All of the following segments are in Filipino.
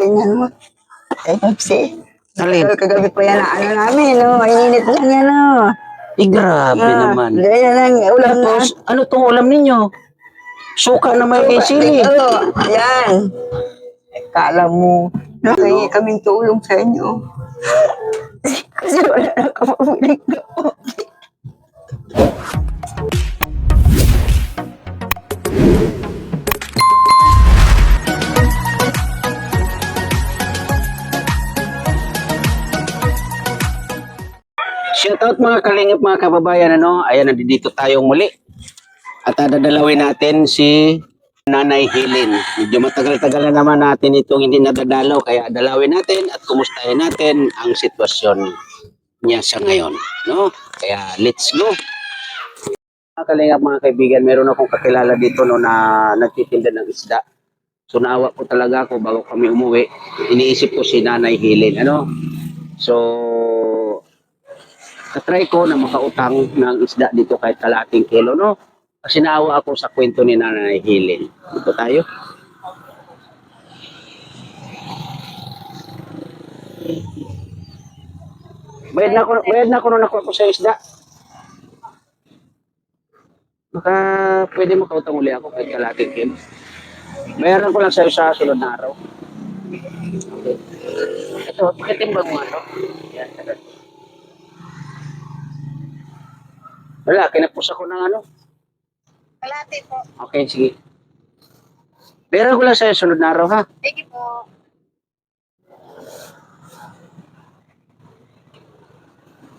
tingnan mo. Ay, Pepsi. Alin? Kagabi pa yan ang ano namin, no? Mainit lang yan, no? Grabe naman. Ganyan lang, ulam na. Tapos, ano tong ulam ninyo? Suka na may sili. Oo, yan. Kala mo, nakahingi kaming tulong sa inyo. Kasi wala na kapabiling gamot. Shoutout mga kalingap, mga kababayan, ano? Ayan, nandito tayo muli. At dadalawin natin si Nanay Helen. Medyo matagal-tagal na naman natin itong hindi nadadalaw, kaya dalawin natin at kumustahin natin ang sitwasyon niya sa ngayon, no? Kaya let's go. Mga kalingap, mga kaibigan, meron akong kakilala dito, no, na nagtitinda ng isda. So naawa ko talaga ako bago kami umuwi. Iniisip ko si Nanay Helen, ano? So katry ko na makautang ng isda dito kahit kalating kilo, no? Kasi naawa ako sa kwento ni Nanay Helen. Dito tayo. Bayad na ako nung nakuha ko sa isda. Baka pwede makautang uli ako kahit kalating kilo. Bayaran ko lang sa'yo sa sunod na araw. Okay. Ito, pakitimbang mo ano? Yan, tagal. Wala, kinapos ako ng ano. Kalate po. Okay, sige. Bayaran ko lang sa'yo sunod na araw, ha? Sige po.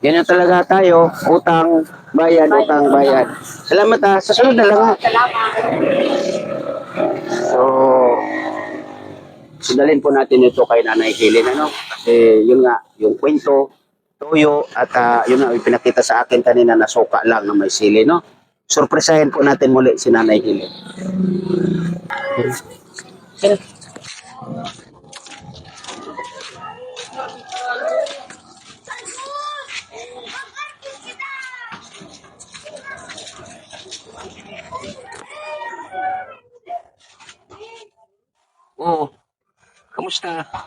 Yan na talaga tayo. Utang, bayad, utang, bayad. Salamat, ha. Sa sunod na lang, ha. Salamat. So, dalhin po natin ito kay Nanay Helen, ano? Kasi yun nga, yung kwento, toyo, at yun nga, pinakita sa akin kanina na suka lang na may sili, no? Surpresahin po natin muli si Nanay Helen. Oo. Kamusta? Ha?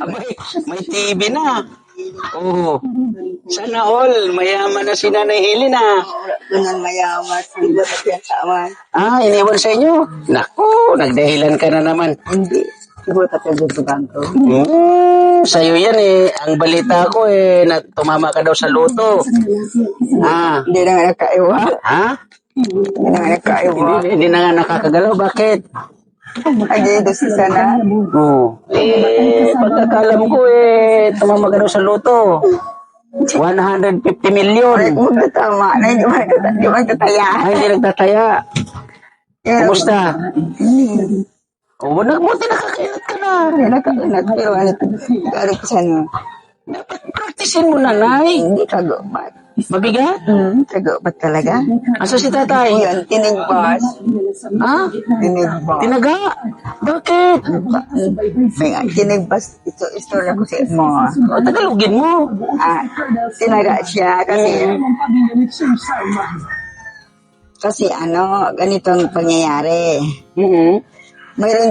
Abay, may TV na. Oo. Sana all, mayaman na si Nanay Helen, ha. Doon mayaman, hindi ba yan sa aman? Ah, iniwan sa inyo? Naku, nagdahilan ka na naman. Hindi. Siguro tapos yung bangko. Sa'yo yan eh. Ang balita ko eh, na tumama ka daw sa loto. Ah, Hindi na nga nakaiwa. ha? Hindi na nga nakaiwa. Hindi na nga nakakagalaw. Bakit? Agido si sana. Oo. Pagkakalam ko eh, tumama ka daw sa loto. 150 million. Magtatama na, hindi magtataya. Ay, hindi nagtataya. Kumusta? O, buti nakakainat ka na. Nakainat, pero ano ko sana. Praktisin mo, nanay. Hindi kagubat. Mabigat? Kagubat talaga. Asa si tatay? Yan, tinigbas. Ha? Tinigbas. Tinaga? Bakit? May tinigbas. Istorya ko sa mo. O, tagalogin mo. Tinaga siya kasi ano, ganitong pangyayari. Mayroon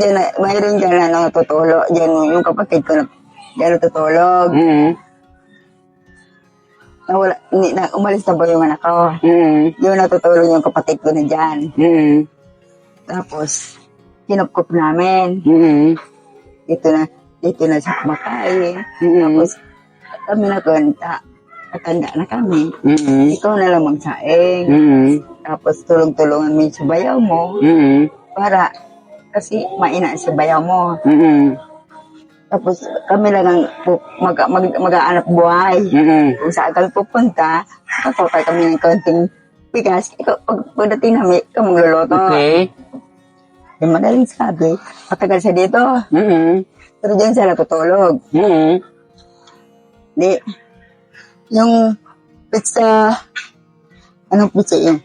dyan na tutulog. Dyan yung kapatid ko na dyan tutulog. Umalis na ba yung anak ko? Yung natutulog yung kapatid ko na dyan. Tapos, kinupkup namin. Dito na sa kumakain. Tapos, kami nagkanta. Katanda na kami. Ikaw na lang magsaing. Tapos, tulong-tulungan mo yung bayaw mo. Para, kasi maina si bayaw mo. Tapos, kami lang ang mag-aanap buhay. Kung saan kami pupunta, kakakay kami ng konting bigas. Pagdating namin, ikaw magluluto. Okay. Yung madaling sabi, matagal siya dito. Pero dyan siya natutulog. Di, yung pizza, anong pizza yun?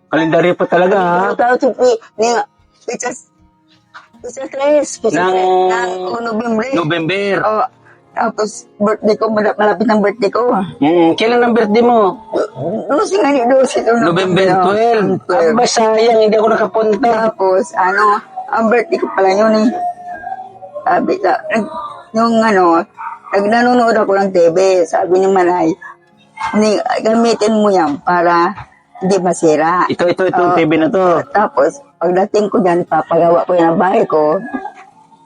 Kalendaryo pa talaga, ha? Pizza 3. Pizza 3. Ng November. November. Oh, Tapos, birthday ko, malapit ng birthday ko. Kailan ang birthday mo? 12 nga ni 12. November 12. Aba, sayang, hindi ako nakapunta. Tapos, ang birthday ko pala yun eh. Sabi, nanonood ako ng TV. Sabi ni Manay, gamitin mo yan para hindi masira. Ito, TV na to. Tapos, pagdating ko dyan, papagawa ko yan ang bahay ko.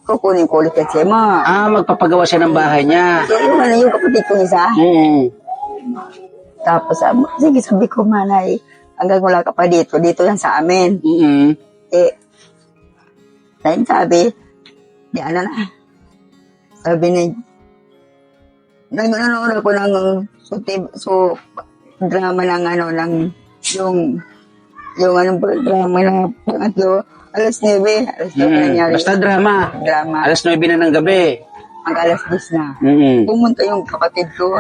Kukunin ko ulit kasi mo. Magpapagawa siya ng bahay niya. Yung kapatid ko isa. Tapos, sige, sabi ko, Manay, hanggang wala ka pa dito yan sa amin. Dahil sabi, di ano na. Sabi niya, nanonood ako ng drama ng yung drama ng pangatlo, alas 9 nangyari. Basta drama. Alas 9 na ng gabi. Ang alas 10 na. Pumunta yung kapatid ko.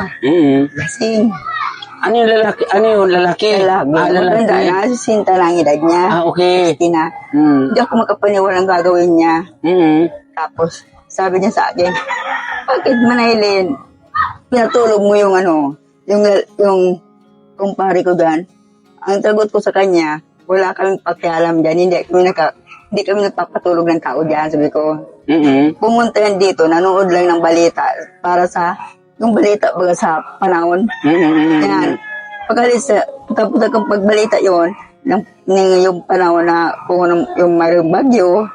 Lasing. Ano yung lalaki? Lalaki. Maganda na, Sinta lang edad niya. Okay. Christina. Hindi ako makapaniwalang gagawin niya. Tapos, sabi niya sa akin, bakit Manahilin? Pinatulog mo yung yung kumpare ko dyan. Ang sagot ko sa kanya, wala kaming pakialam dyan. Hindi kami nagpapatulog ng tao dyan, sabi ko. Pumunta yan dito, nanood lang ng balita para sa, yung balita baga sa panahon. Yan. Pag-alis, tapos ang pagbalita yon yung panahon na kung yung mayroong bagyo,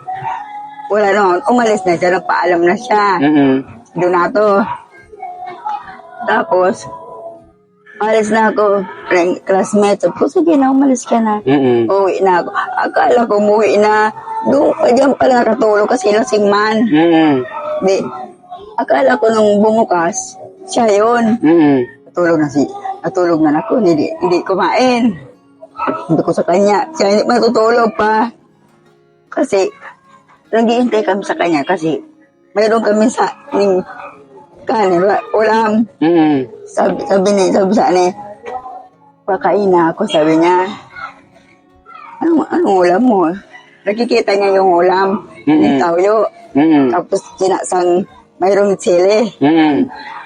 wala noon, umalis na siya, nagpaalam na siya. Doon na to. Tapos, alis na ako, classmate. Sabi ko, sige na, umalis ka na. Uwi na ako. Akala ko umuwi na. Doon pa dyan pala nakatulog kasi lasing man. Di, akala ko nung bumukas, siya yun. Natulog na ako, hindi kumain. Hindi ko sa kanya. Siya hindi matutulog pa. Kasi, nag-iintay kami sa kanya kasi mayroon kami sa kanin, ulam. Sabi sa ani, pakain na ako, sabi niya. Anong ulam mo? Nakikita niya yung ulam, yung tawyo. Tapos sinasang mayroong chili.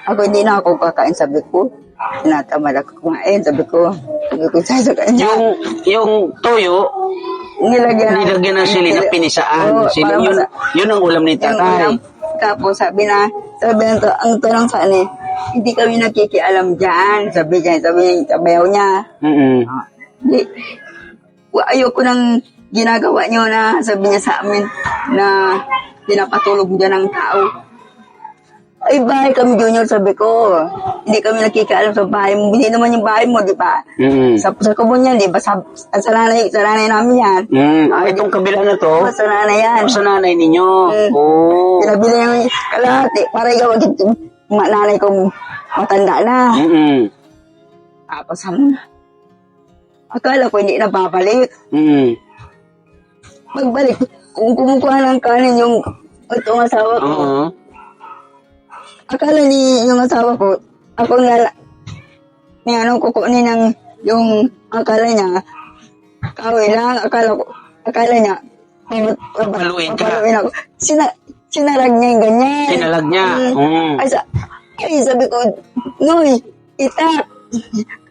Ako hindi na ako kakain, sabi ko. Tinatamad ako kumain, sabi ko sa kanya. Yung toyo, nilagyan ng sili na pinisaan. Yun ang ulam ni tatay. Tapos sabi ang tanong sa ani, hindi kami nakikialam dyan. Sabi niya, sabayaw niya. Ayoko nang ginagawa niyo na, sabi niya sa amin, na pinapatulog dyan ng tao. Ay, bahay kami, Junior, sabi ko. Hindi kami nakikialam sa bahay mo. Hindi naman yung bahay mo, di ba? Sa kubon yan, di ba? Sa nanay namin yan. Itong kabila na to? Sa nanay yan. Sa nanay ninyo? Pinabili yung kalahati. Para ikaw, nanay kong matanda na. Tapos, akala ko hindi na babalik. Magbalik. Kung kumukuha ng kanin yung itong asawa ko, akala ni yung asawa ko, ako kukunin ng yung akala niya, kawin lang, akala niya, papaluin ka. Ako. Sinarag niya yung ganyan. Sinalag niya? Ay, sabi ko, Noy, itak.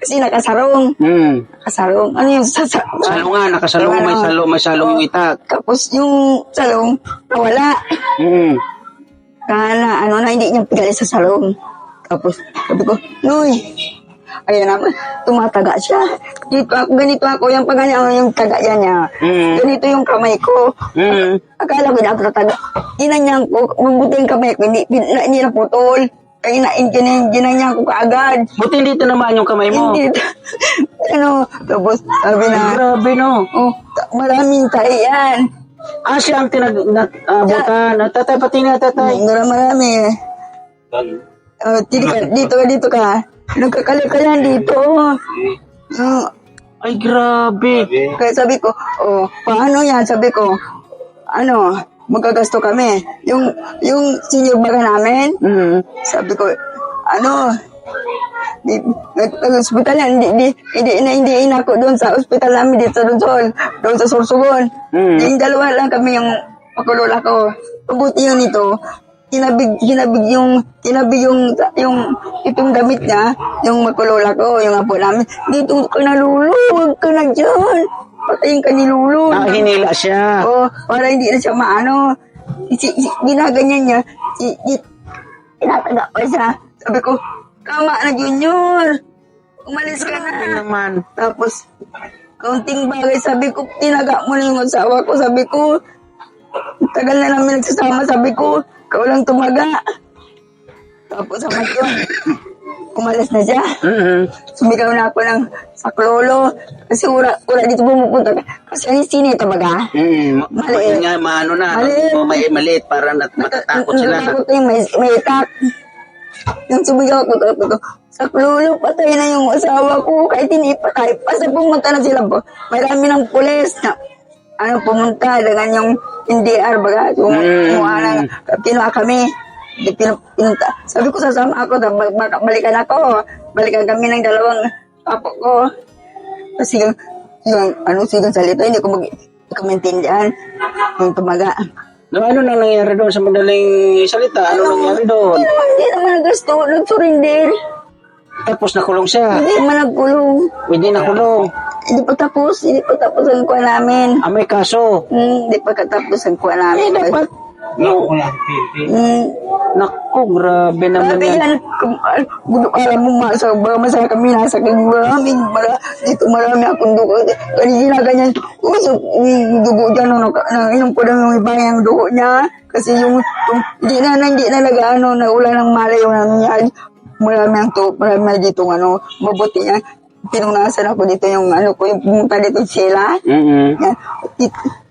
Kasi nakasarong. Nakasarong. Ano yung salungan, nakasalong, may salong yung itak. Tapos yung salong, nawala. Kana, hindi niya pigali sa salong. Tapos, sabi ko, Noy, ayan naman, tumataga siya. Ganito ako, yung yung taga niya. Ganito yung kamay ko. Akala ko na ako tataga. Ginanyan ko, mabuti yung kamay ko, hindi na putol. Kaya ginanyan ko kaagad. Buti hindi tinamaan yung kamay mo? Hindi. Tapos, sabi na, grabe, no? Maraming tayo yan. Siya ang tinabutan. Tatay, pati na, tatay. Marami. Dito ka. Nagkakali ka yan dito. Ay, grabe. Kaya sabi ko, paano yan? Sabi ko, magkagasto kami. Yung senior baga namin, sabi ko, nag-hospital yan, hindi inako doon sa hospital namin dito doon sa Sorsogon. Yung dalawa lang kami yung pakulola ko. Pabuti yun ito, kinabig yung itong damit niya, yung makulola ko, yung apo namin. Dito ka na, Lulu, huwag ka na dyan. Patayin ka ni Lulu. Hinila siya. Oh, para hindi na siya maano. Ginaganyan niya. Tinataga pa siya. Sabi ko, tama na, Junior. Umalis ka na. Naman. Tapos, kaunting bagay, sabi ko, tinaga mo na yung asawa ko. Sabi ko, tagal na namin nagsasama. Sabi ko, ikaw lang tumaga. Tapos, sabi ko, umalis na siya. Sumigaw na ako ng saklolo. Kasi ura dito pumupunta. Kasi ang sinita baga. Maliit. Nga, maano na. Maliit para matatakot sila. Natakot yung may itak. Yung sumigaw ako, saklolo, patay na yung asawa ko. Kahit hindi patay. Basta pumunta na sila po. Marami ng pulis na pumunta dengan yung NDR baga. Yung kinuha kami. Pinunta. Sabi ko, sasama ako, balikan ako. Balikan kami ng dalawang apo ko. Kasi sigang salita, hindi ko maintindihan. Yung tumaga. Ano nang nangyari doon sa madaling salita? Ano nangyari doon? Hindi naman gusto, nag-surrender. Tapos nakulong siya. Hindi naman nagkulong. Hindi nakulong. Hindi pa tapos ang kuha namin. May kaso. Hindi pa katapos ang kuha namin. Dapat. No. Naku, grabe naman Grabe yan. yan. Alam mo, masaya kami nasa dito marami akong dugo. Kanina ganyan, dugo dyan, inom ko lang yung iba yung dugo niya. Kasi hindi na nag-ano, naulan ng malayo namin yan. Marami dito, mabuti yan. Pinunasan ako dito yung pumunta dito sila. Yan.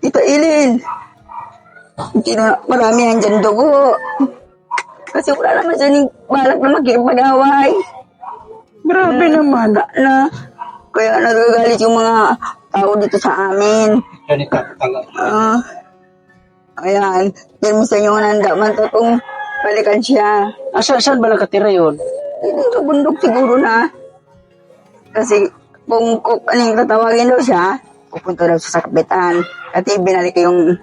Tita Ilin. Marami yan dyan dugo. Kasi wala naman siya ning balak na makipag-away. Grabe naman. Kaya nagagalit yung mga tao dito sa amin. Ayan. Yan mo sa inyo nanda man to kung balikan siya. Saan ba nakatira yun? Dito bundok siguro na. Kasi kung anong tatawagin daw siya, pupunta daw sa kapitan. Kasi binalik yung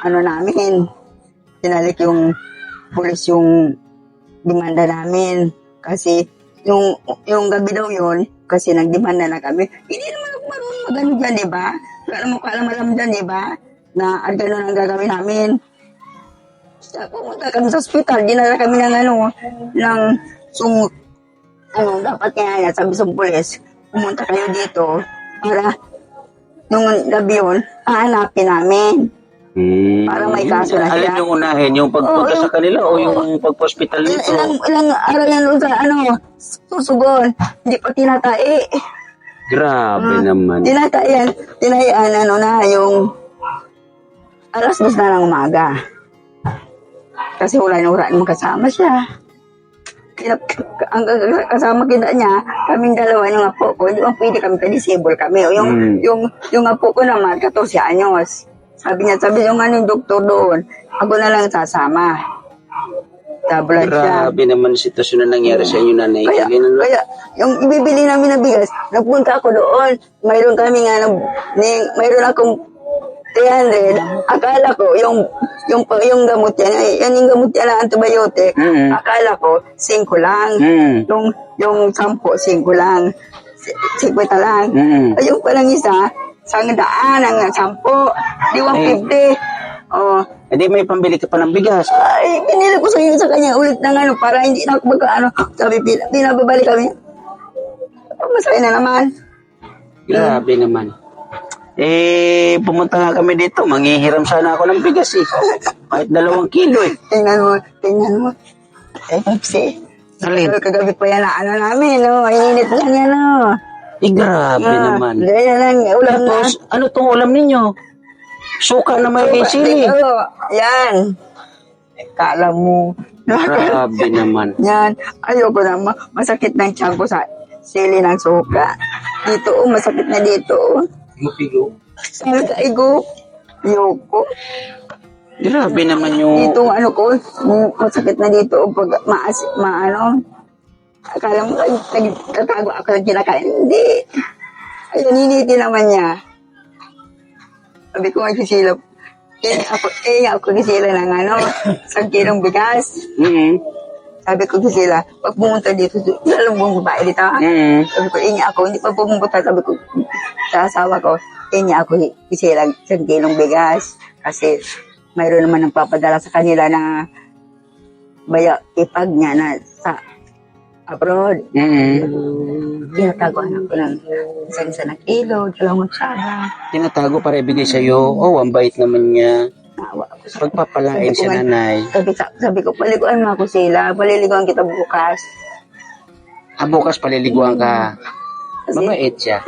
namin. Binalik yung pulis yung demanda namin. Kasi yung gabi daw yun, kasi nagdemanda na kami. Hindi naman ako marunong magano dyan, di ba? Wala mo kaalam-alam dyan, di ba? Na gano'n ang gagawin namin. Pumunta kami sa hospital, dinala kami ng dapat kaya sabi sa pulis, pumunta kayo dito para nung gabi yun, hahanapin namin. Para may kaso na siya. Alin yung unahin? Yung pagpunta sa kanila o yung pagpa-hospital nito? Ilang araw yan sa susugon. Hindi pa tinatai. Grabe naman. Tinataian yung alas 2 na ng umaga. Kasi wala na kasama siya. Ang kasama kita niya, kaming dalawa yung apo ko, hindi mo pwede kami ka-disable kami. O yung apo ko naman, 14 anyos. Sabi yung doktor doon, ako na lang sasama. Tablet siya. Grabe naman sitwasyon na nangyari sa inyo, Nanay. Kaya, yung ibibili namin na bigas, nagpunta ako doon. Mayroon mayroon akong 300. Akala ko, yung gamot yan yung gamot yan na antibiotic. Akala ko, 5 lang. Yung 10, 5 lang. 50 lang. Ayun palang isa, 100 ang 10. Di 150. Oh. Hindi may pambili ka pa ng bigas. Ay, pinili ko sa kanya ulit ng para hindi na ako sabi, pinababalik kami. Masaya na naman. Grabe naman. Pumunta nga kami dito. Manghihiram sana ako ng bigas Kahit 2 kilo Tingnan mo. Pepsi. Alin? Kagabi pa yan namin, Ininit lang yan, Grabe naman. Ganyan lang, ulam na. Tapos, ano tong ulam ninyo? Suka na may sili. Yan. Kala mo. Grabe naman. Yan. Ayoko na. Masakit ng tiyan ko sa sili ng suka. Dito, masakit na dito. Igo-igo. Sabi ka, igo. Ayoko. Grabe naman yung... Dito, ko, masakit na dito. Pag akala mo, nagtatago ako ng kinakain. Hindi. Ayun, hiniti naman niya. Sabi ko, ay sisilap. ako sila ng isang kilong bigas. Sabi ko sila, pag pumunta dito, alam mo babae dito. Sabi ko, ako, hindi pa pumunta. Sabi ko, sa asawa ko, ako sila isang kilong bigas. Kasi mayroon naman ang papadala sa kanila na ipag niya na sa abroad. Tinatagoan ako ng isa na kilo, 2 tsara. Tinatago para ibigay sa'yo. Oh, ang bait naman niya. Pagpapalain si nanay. Sabi ko, paliguan mo ako sila. Paliliguan kita bukas. Bukas paliliguan ka. Mabait siya.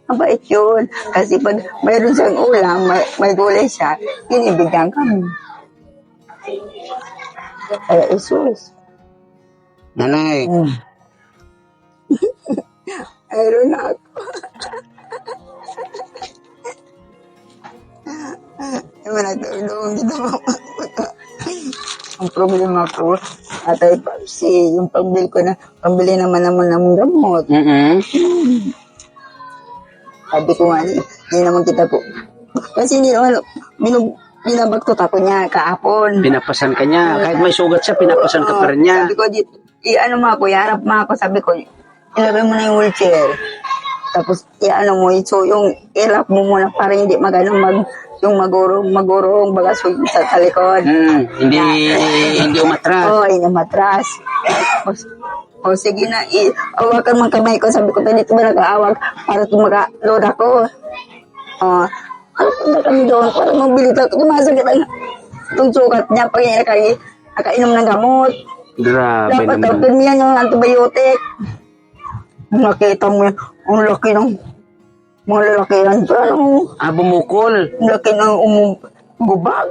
Mabait yun. Kasi pag mayroon siyang ulam, may gulay siya, inibigyan kami. Ay, Jesus. Nanay. Mayroon na ako. Naman natulong dito. Ang problema ko, Atay Papsi, yung pambili naman ng gamot. Sabi ko nga, hindi naman kita po. Kasi hindi naman, binabagtot ako niya kahapon. Pinapasan ka niya. Kahit may sugat siya, pinapasan ka pa rin niya. Sabi ko, i-ano mo ako, iharap mo ako. Sabi ko, ilagay mo na yung wheelchair. Tapos, i-ano mo, so yung ilap mo muna para hindi yung magurong bagas sa talikod. Hindi umatras. Oo, hindi umatras. O sige na, awakan mo kamay ko. Sabi ko, dito ba nag-aawag para maka-load ako? Ano punta kami doon para mabili tayo. Tumasagit itong sukat niya pag nakainom ng gamot. Grabe Dapat naman. tapin mo yan yung antibiotic. Nakita mo yan, ang laki ng mga lalaki yan. Bumukol. Ang laki ng gubag.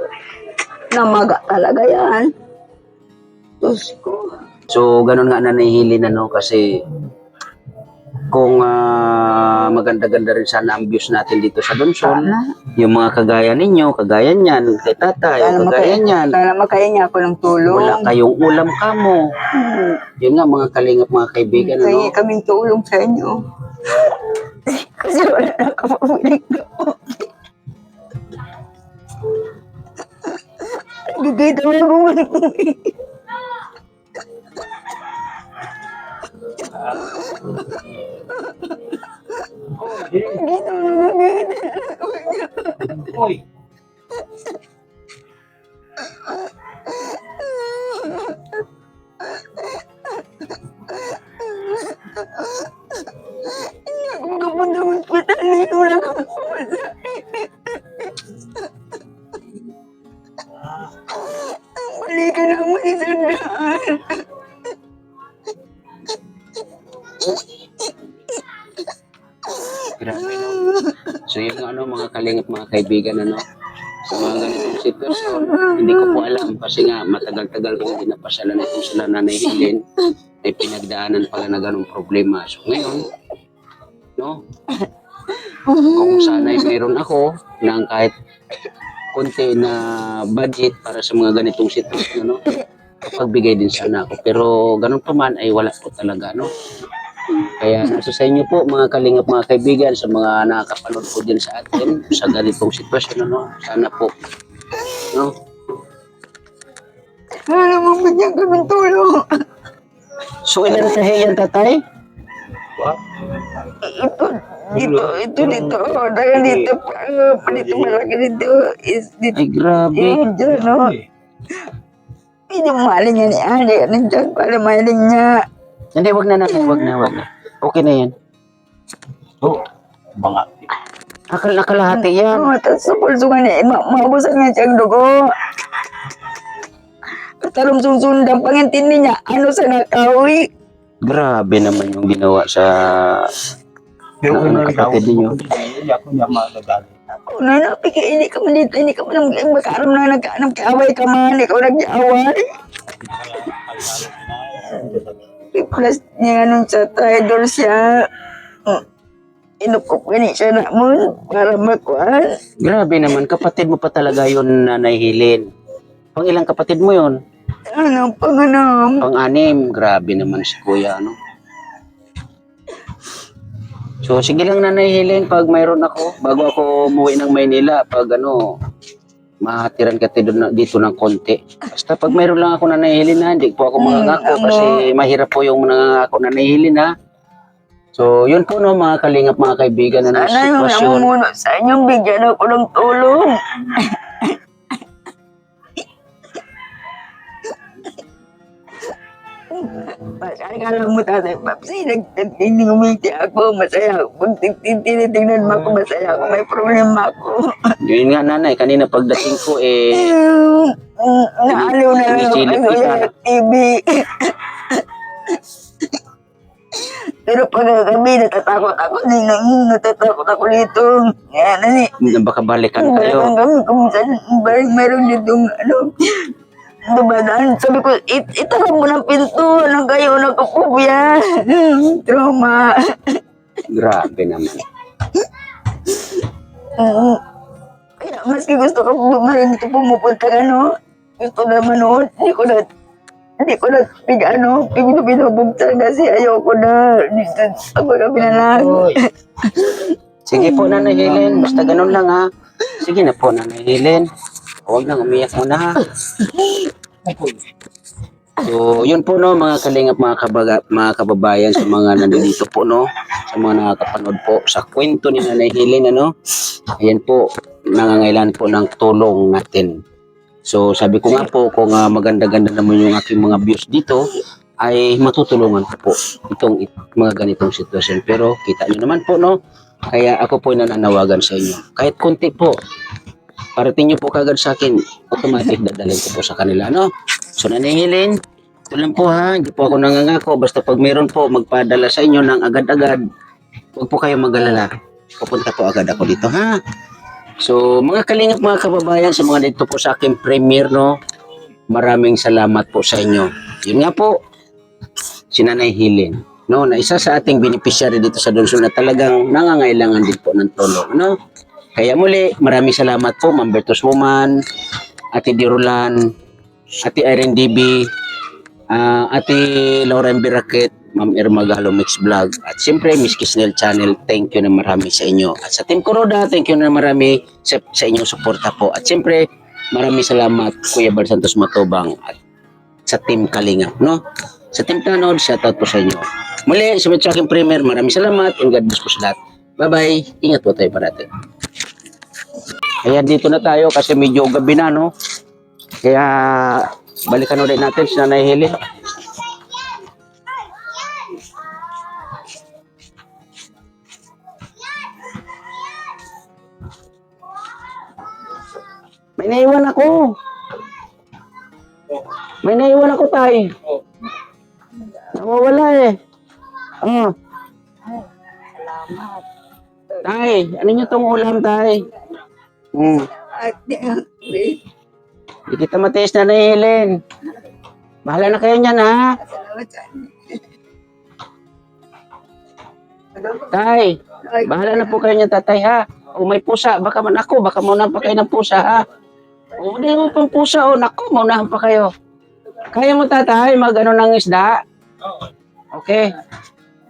Namaga talaga yan. Diyos ko. So, ganun nga nanihilin kasi kung maganda-ganda rin sana ang views natin dito sa Donsol, yung mga kagaya ninyo, kagaya niyan, kay tatay, kagaya niyan. Sana makaya niya ako ng tulong. Wala kayong ulam kamo. Yun nga mga kalingap, mga kaibigan. Kaya kaming tulong sa inyo. Kasi wala na kapapilig ko. Gigay daw na bumalik mo. Oy. Kung kapunta ng hospital, dito wala ka mawala. Mali ka na mo isandaan. Grabe, no? So yun nga, mga kalingap, mga kaibigan, sa mga ganitong sitwasyon, hindi ko po alam kasi nga matagal-tagal ko hindi napasalan itong sila Nanay Helen, ay pinagdaanan pala na ganong problema. So ngayon, kung sana'y meron ako ng kahit konti na budget para sa mga ganitong sitwasyon, pagbigay din sana ako. Pero ganun pa man ay wala po talaga, Kaya nasa sa inyo po mga kalingap, mga kaibigan, sa mga nakakapanood po din sa atin sa ganitong sitwasyon, sana po, Wala mong bigyan kaming tulong. So ilan kahiyan, tatay? Ito dito. Dahil dito malaki dito. Ay, grabe. Hindi mo mahalin niya ni Ali. Nandiyan pala mahalin niya. Hindi, wag na. Okay na yan. Mga Nakalahati yan. Tapos sa pulso nga niya, maubusan nga siyang dugo. Katarong susundan, pangintindi niya, sa nakawi. Grabe naman yung ginawa sa kapatid ninyo. Ako niya malagali. Hindi ka man dito, hindi ka man magkaram na nagkaaway ka man, ikaw nag-away. Plus niya sa tidal siya. Inupok ni siya na mo para makuhan. Grabe naman, kapatid mo pa talaga yun, Nanay Helen. Pang ilang kapatid mo yun? Panganam. Pang-anim. Grabe naman si Kuya, So, sige lang, Nanay Helen, pag mayroon ako, bago ako umuwi ng Maynila, pag mahatiran ka dito ng konti. Basta pag mayroon lang ako Nanay Helen ha, hindi po ako mangangako kasi mahirap po yung nangangako Nanay Helen ha. So, yun po no, mga kalingap, mga kaibigan na Sana yung sitwasyon. namumuno sa inyo, bigyan ako ng tulong. Masaya ka lang mo, Tatay Papsi. Nagtinding-umiti ako, masaya. Pag tinitingnan mo ako, masaya ako. May problema ako. Yun nga nanay, kanina pagdating ko Naaliw na lang ako Sinisilip kasi kita. sa TV. Pero pag kami, natatakot ako. Natatakot ako dito. Kaya nani. baka balikan kayo. Balikan kami kung minsan meron ditong dumadaan. Sabi ko, itarap mo ng pinto. Anong kayo nakapubya? Trauma. Grabe naman. Kaya maski gusto ko bumarin dito pumupunta gusto na manood. Hindi ko na pinubuksan kasi ayoko na. Dito ako kami na lang. Sige po Nanay Helen, basta ganun lang ha. Sige na po Nanay Helen. Huwag nang umiyak muna ha. So, yun po no, mga kalingap, mga kababayan, sa mga nandito po no, sa mga nakakapanood po sa kwento ni Nanay Helen, ayan po, nangangailangan po ng tulong natin. So, sabi ko nga po, kung maganda-ganda naman yung aking mga views dito, ay matutulungan ko po itong mga ganitong sitwasyon. Pero, kita nyo naman po, no? Kaya ako po nananawagan sa inyo. Kahit konti po, parating nyo po kagad sa akin, automatic dadalhin ko po sa kanila, no? So, Nanay Helen, ito lang po ha, hindi po ako nangangako. Basta pag meron po magpadala sa inyo ng agad-agad, huwag po kayo mag-alala. Pupunta po agad ako dito, ha? So, mga kalingap, mga kababayan, sa mga dito po sa aking premiere, no? Maraming salamat po sa inyo. Yun nga po, si Nanay Helen, no? Na isa sa ating beneficiary dito sa Donsol na talagang nangangailangan din po ng tulong, no? Kaya muli, maraming salamat po, Ma'am Bertos Woman, Ate Dirulan, Ate Irene DB, Ate Lauren Biraket, Ma'am Irma Galo Mix Vlog, at siyempre Miss Kisnel Channel, thank you na marami sa inyo. At sa Team Kuroda, thank you na marami sa inyong suporta po. At siyempre, maraming salamat Kuya Bar Santos Matubang at sa Team Kalingap, no? Sa Team Tanod, shoutout po sa inyo. Muli, sa aking premiere, maraming salamat and God bless po sa lahat. Bye-bye. Ingat po tayo parati. Ayan, dito na tayo kasi medyo gabi na, no? Kaya, balikan ulit natin si Nanay Helen. May naiwan ako. May naiwan ako, tay. Nawawala eh. Salamat. Tay, ano nyo tong ulam, tay? Hindi kita matiis na Helen. Bahala na kayo niyan, ha? Salamat sa Tay, bahala na po kayo niyan, tatay, ha? O may pusa, baka man ako, baka maunahan pa kayo ng pusa, ha? O, hindi mo pang pusa, o, naku, maunahan pa kayo. Kaya mo, tatay, mag-ano ng isda? Okay.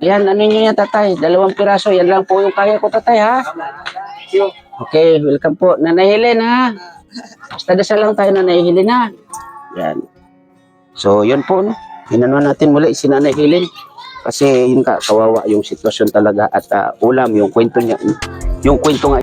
Yan, ano nyo yan, tatay? 2 piraso, yan lang po yung kaya ko, tatay, ha? Okay, welcome po. Nanay Helen, ha? Basta dasal lang tayo, Nanay Helen, ha? Yan. So, yun po, no? Inanuan natin muli si Nanay Helen. Kasi, yun ka, kawawa yung sitwasyon talaga at ulam, yung kwento niya. Yung kwento nga.